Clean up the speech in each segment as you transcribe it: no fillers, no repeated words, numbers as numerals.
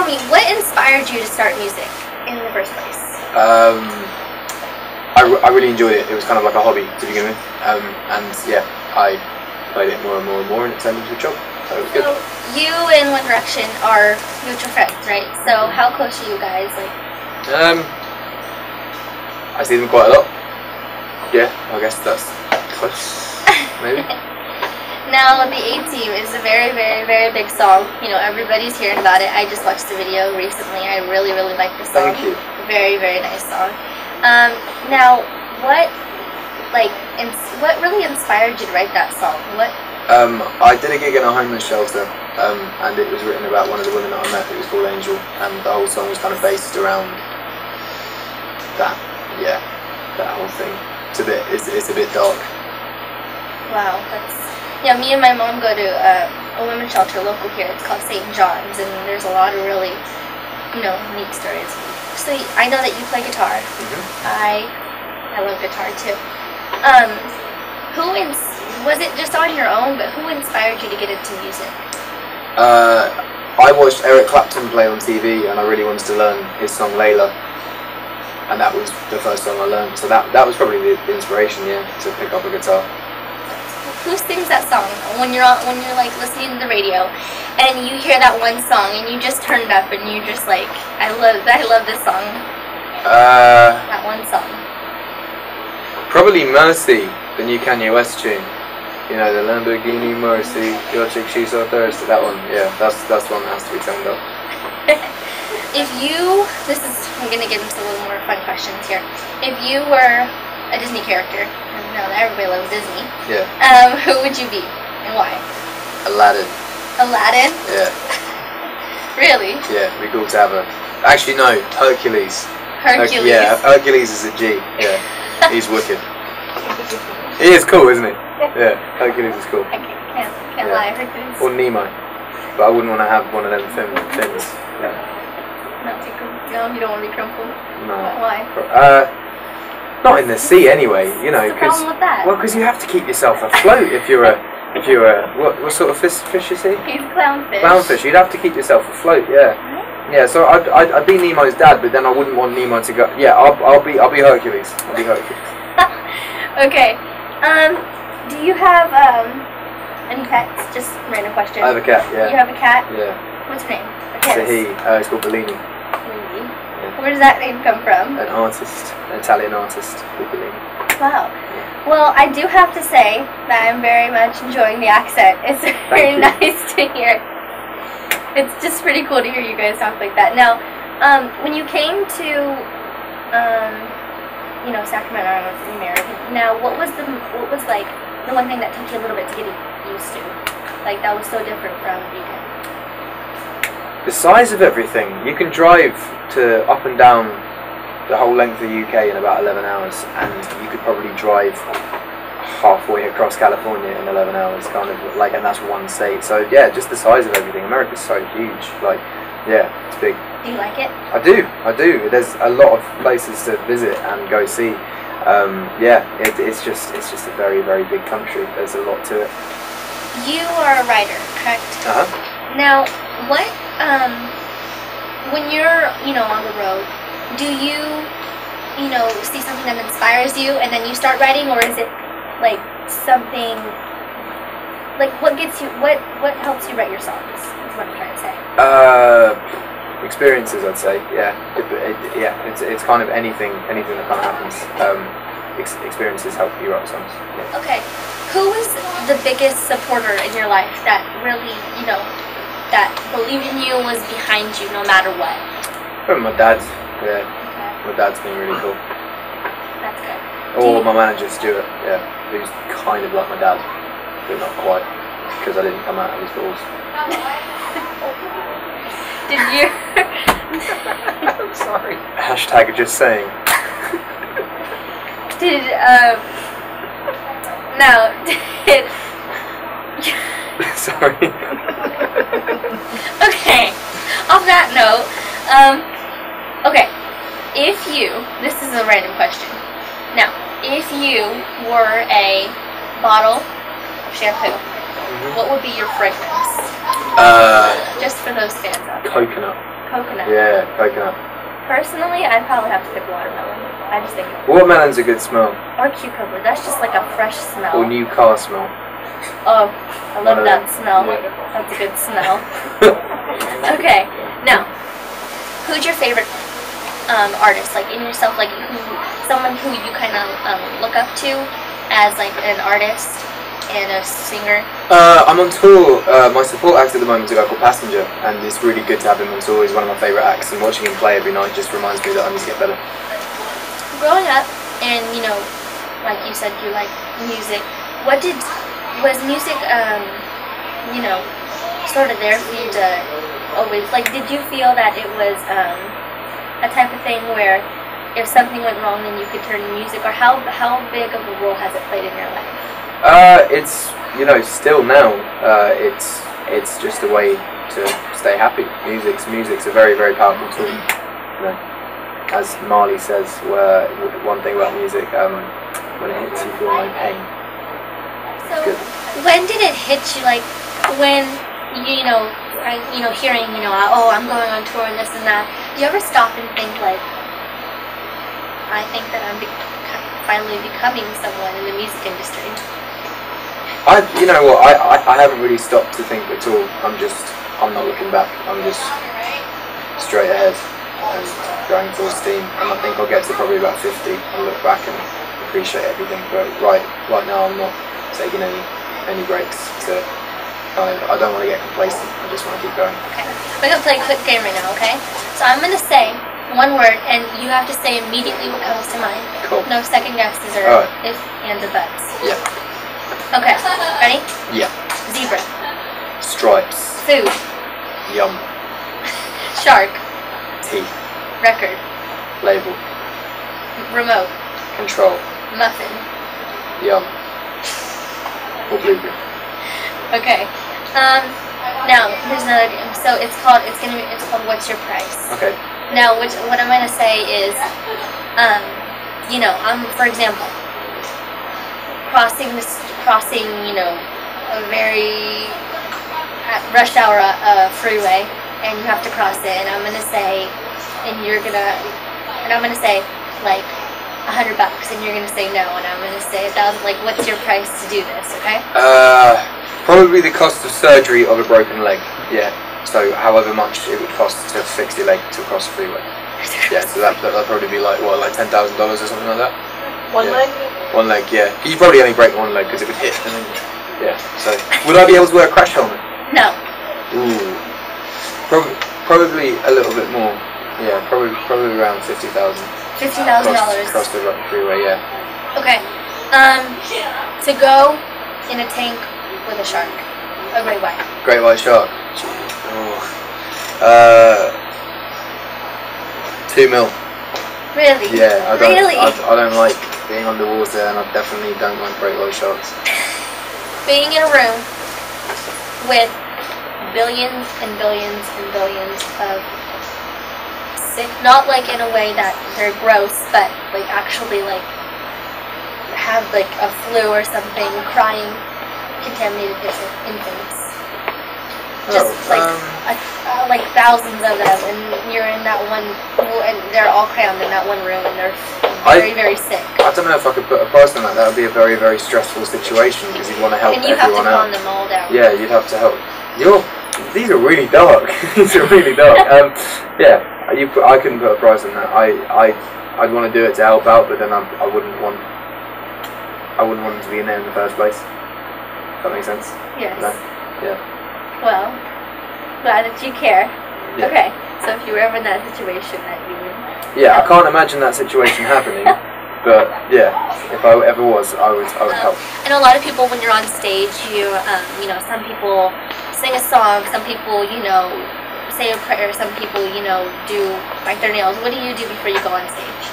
me, what inspired you to start music in the first place? I really enjoyed it. It was kind of like a hobby to begin with, and yeah, I played it more and more and more, and it turned into a job. So it was good. So you and One Direction are mutual friends, right? So how close are you guys? Like, I see them quite a lot. Yeah, I guess that's close, maybe. now the A-Team is a very, very, very big song. You know, everybody's hearing about it. I just watched the video recently. I really, really like the song. Thank you. Very, very nice song. Now, what really inspired you to write that song? What? I did a gig in a homeless shelter, and it was written about one of the women that I met. It was called Angel, and the whole song was kind of based around that. Yeah, that whole thing. It's a bit dark. Wow, yeah. Me and my mom go to a women's shelter local here. It's called St. John's, and there's a lot of really, neat stories. So I know that you play guitar. I love guitar too. Was it just on your own? But who inspired you to get into music? I watched Eric Clapton play on TV, and I really wanted to learn his song Layla, and that was the first song I learned. So that was probably the inspiration, yeah, to pick up a guitar. Who sings that song when you're like listening to the radio, and you hear that one song, and you just turn it up, and you're just like, I love this song. That one song. Probably Mercy, the new Kanye West tune. You know, the Lamborghini Mercy, your chick, she's so thirsty. That one, yeah, that's one that has to be turned up. I'm gonna get into a little more fun questions here. If you were a Disney character, I know that everybody loves Disney. Yeah. Who would you be and why? Aladdin. Aladdin? Yeah. Really? Yeah, it'd be cool to have a. Actually, no, Hercules. Hercules. Yeah, Hercules is a G. Yeah, he's wicked. He is cool, isn't he? Yeah, Hercules is cool. I can't lie, Hercules. Or Nemo, but I wouldn't want to have one of them fins. Yeah. No, you don't want to be crumpled. No. Why? Not in the sea anyway. You know, because you have to keep yourself afloat if you're what sort of fish is he? He's clownfish. Clownfish. You'd have to keep yourself afloat. Yeah. Yeah. So I'd be Nemo's dad, but then I wouldn't want Nemo to go. Yeah, I'll be Hercules. I'll be Hercules. Okay. Do you have any pets? Just random question. I have a cat. Yeah. You have a cat? Yeah. What's her name? It's a he. It's called Bellini. Bellini. Yeah. Where does that name come from? An Italian artist called Bellini. Wow. Well, I do have to say that I'm very much enjoying the accent. It's very nice to hear. It's just pretty cool to hear you guys talk like that. Now, when you came to, Sacramento, I don't know if you're married. Now, what was like the one thing that took you a little bit to get used to? Like that was so different from the UK. The size of everything. You can drive up and down the whole length of the UK in about 11 hours, and you could probably drive halfway across California in 11 hours, kind of like, and that's one state. So yeah, just the size of everything. America's so huge. Like, yeah, it's big. Do you like it? I do. There's a lot of places to visit and go see. It's just a very, very big country. There's a lot to it. You are a writer, correct? Now, what when you're on the road, do you see something that inspires you and then you start writing, or is it like something like what helps you write your songs? Is what I'm trying to say. Experiences, I'd say. It's kind of anything that kind of happens. Experiences help you write songs. Yeah. Okay, who was the biggest supporter in your life that really that believed in you, was behind you no matter what? Probably my dad. Yeah. Okay. My dad's been really cool. That's good. Or my manager Stuart. Yeah, who's kind of like my dad, but not quite, because I didn't come out of his balls. Did you? I'm sorry. Hashtag just saying. Sorry. Okay. On that note, okay. This is a random question. Now, if you were a bottle of shampoo, what would be your fragrance? Just for those fans out there. Coconut. Coconut. Yeah, coconut. Personally, I'd probably have to pick watermelon. I just think. Watermelon's a good smell. Or cucumber. That's just like a fresh smell. Or new car smell. Oh, I love that smell. Yeah. That's a good smell. Okay, now, who's your favorite artist? Like in yourself, like someone who you kind of look up to as like an artist and a singer? I'm on tour. My support act at the moment is a guy called Passenger, and it's really good to have him on tour. He's one of my favourite acts, and watching him play every night just reminds me that I need to get better. Growing up, and you know, like you said, you like music. Was music, you know, sort of there for you to always, like, did you feel that it was a type of thing where if something went wrong then you could turn to music, or how big of a role has it played in your life? It's, you know, still now, it's just a way to stay happy. Music's a very, very powerful tool. You know, as Marley says, one thing about music, when it hits you feel no pain. So, when did it hit you, like, when, you know, hearing, you know, oh, I'm going on tour and this and that, do you ever stop and think, like, I think that I'm finally becoming someone in the music industry? You know what, I haven't really stopped to think at all. I'm not looking back, I'm just straight ahead and going full steam, and I think I'll get to probably about 50 and look back and appreciate everything, but right now I'm not taking any breaks to I don't want to get complacent. I just want to keep going. Okay. We're going to play a quick game right now, okay? So I'm going to say one word and you have to say immediately what comes to mind. Cool. No second guesses or if, ands, or buts. Yeah. Okay. Ready? Yeah. Zebra. Stripes. Food. Yum. Shark. Teeth. Record. Label. Remote. Control. Muffin. Yum. Or blueberry. Okay. Now there's another game. So it's called What's Your Price? Okay. Now what I'm gonna say is, you know, for example, crossing, you know, a very rush hour freeway, and you have to cross it, and I'm gonna say like $100, and you're gonna say no, and I'm gonna say 1,000. Like, what's your price to do this? Okay. Probably the cost of surgery of a broken leg. Yeah. So however much it would cost to fix your leg to cross a freeway. Yeah. So that'd probably be like what, like $10,000 or something like that. One leg? One leg. Yeah. You probably only break one leg because it would hit. And then, yeah. So would I be able to wear a crash helmet? No. Ooh. Probably a little bit more. Yeah. Probably around $50,000. $50,000. Across the freeway, yeah. Okay. To go in a tank with a shark. A great white. Great white shark. Oh. $2 million. Really? Yeah, I don't like being underwater, and I definitely don't like great white sharks. Being in a room with billions and billions and billions of sick, not like in a way that they're gross, but like actually like have like a flu or something, crying, contaminated infants. Just like thousands of them, and you're in that one, and they're all crammed in that one room, and they're very, very sick. I don't know if I could put a price on that. That would be a very, very stressful situation because you'd want to help and you everyone have to calm out. them all down. Yeah, you'd have to help. These are really dark. These are really dark. Yeah, I couldn't put a price on that. I'd want to do it to help out, but then I wouldn't want them to be in there in the first place. If that makes sense. Yes. No? Yeah. Well, glad that you care. Yeah. Okay, so if you were ever in that situation, that you would. Yeah, I can't imagine that situation happening, but yeah, if I ever was, I would help. And a lot of people, when you're on stage, you know, some people sing a song, some people, you know, say a prayer, some people, you know, do like their nails. What do you do before you go on stage?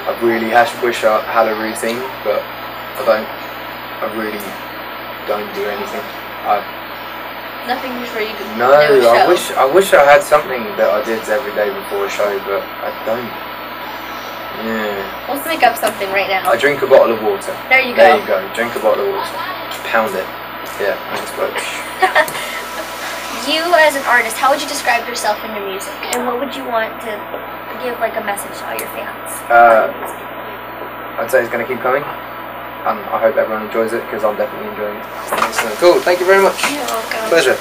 I really wish I had a routine, but I really don't do anything. Nothing before you do No, a show. I wish I had something that I did every day before a show, but I don't. Yeah. Let's make up something right now. I drink a bottle of water. There you go. There you go. Drink a bottle of water. Pound it. Yeah, that's what. Do you as an artist, how would you describe yourself in your music, and what would you want to give like a message to all your fans? I'd say it's going to keep coming, and I hope everyone enjoys it because I'm definitely enjoying it. So, cool. Thank you very much. You're welcome. Pleasure.